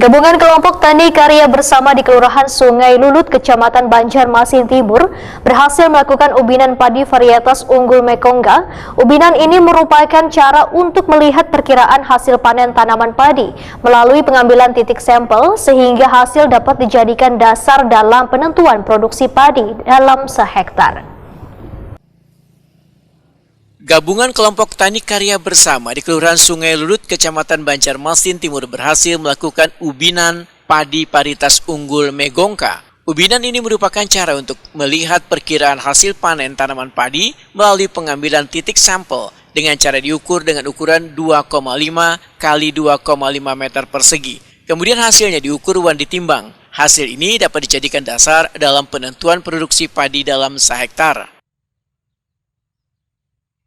Gabungan kelompok tani karya bersama di Kelurahan Sungai Lulut, Kecamatan Banjarmasin Timur, berhasil melakukan ubinan padi varietas unggul Mekongga. Ubinan ini merupakan cara untuk melihat perkiraan hasil panen tanaman padi melalui pengambilan titik sampel, sehingga hasil dapat dijadikan dasar dalam penentuan produksi padi dalam sehektar. Gabungan kelompok tani karya bersama di Kelurahan Sungai Lulut, Kecamatan Banjarmasin Timur berhasil melakukan ubinan padi varietas unggul Megongka. Ubinan ini merupakan cara untuk melihat perkiraan hasil panen tanaman padi melalui pengambilan titik sampel dengan cara diukur dengan ukuran 2,5 kali 2,5 meter persegi. Kemudian hasilnya diukur dan ditimbang. Hasil ini dapat dijadikan dasar dalam penentuan produksi padi dalam sehektar.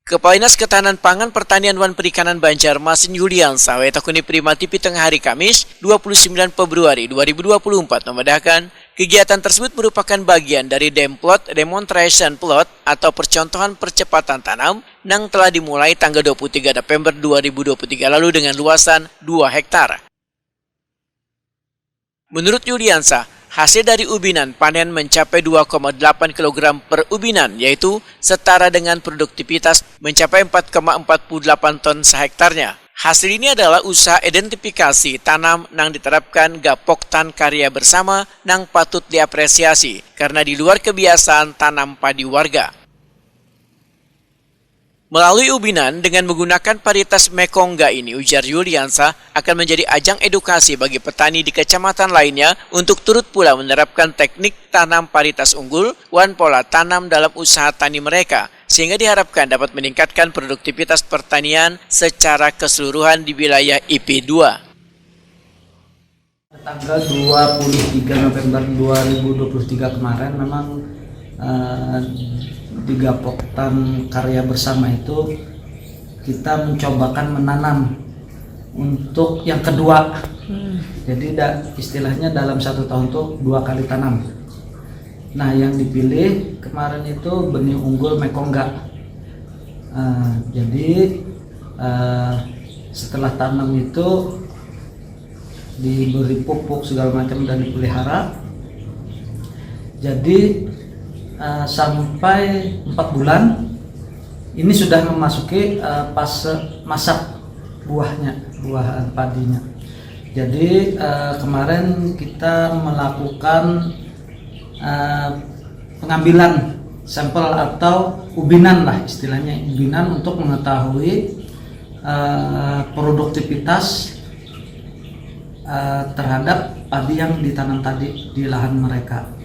Kepala Dinas Ketahanan Pangan, Pertanian dan Perikanan Banjarmasin Yuliansa Wetakuni Primati tengah hari Kamis 29 Februari 2024 membedakan kegiatan tersebut merupakan bagian dari Demplot Demonstration Plot atau percontohan percepatan tanam yang telah dimulai tanggal 23 November 2023 lalu dengan luasan 2 hektar. Menurut Yuliansa, hasil dari ubinan panen mencapai 2,8 kg per ubinan, yaitu setara dengan produktivitas mencapai 4,48 ton sehektarnya. Hasil ini adalah usaha identifikasi tanam yang diterapkan Gapoktan karya bersama yang patut diapresiasi karena di luar kebiasaan tanam padi warga. Melalui ubinan dengan menggunakan varietas Mekongga ini, ujar Yuliansa, akan menjadi ajang edukasi bagi petani di kecamatan lainnya untuk turut pula menerapkan teknik tanam varietas unggul dan pola tanam dalam usaha tani mereka, sehingga diharapkan dapat meningkatkan produktivitas pertanian secara keseluruhan di wilayah IP2. Tanggal 23 November 2023 kemarin memang di Gapoktan karya bersama itu kita mencobakan menanam untuk yang kedua. Jadi istilahnya dalam 1 tahun tuh 2 kali tanam. Nah, yang dipilih kemarin itu benih unggul Mekongga. Jadi setelah tanam itu diberi pupuk segala macam dan dipelihara. Jadi sampai 4 bulan ini sudah memasuki fase masak buah padinya. Jadi kemarin kita melakukan pengambilan sampel atau ubinan lah istilahnya, ubinan untuk mengetahui produktivitas terhadap padi yang ditanam tadi di lahan mereka.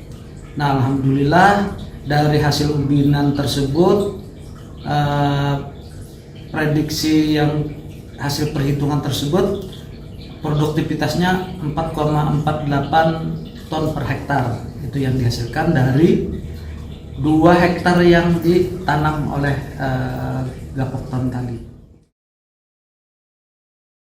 Nah, alhamdulillah dari hasil ubinan tersebut, prediksi yang hasil perhitungan tersebut produktivitasnya 4,48 ton per hektar. Itu yang dihasilkan dari 2 hektar yang ditanam oleh Gapoktan tadi.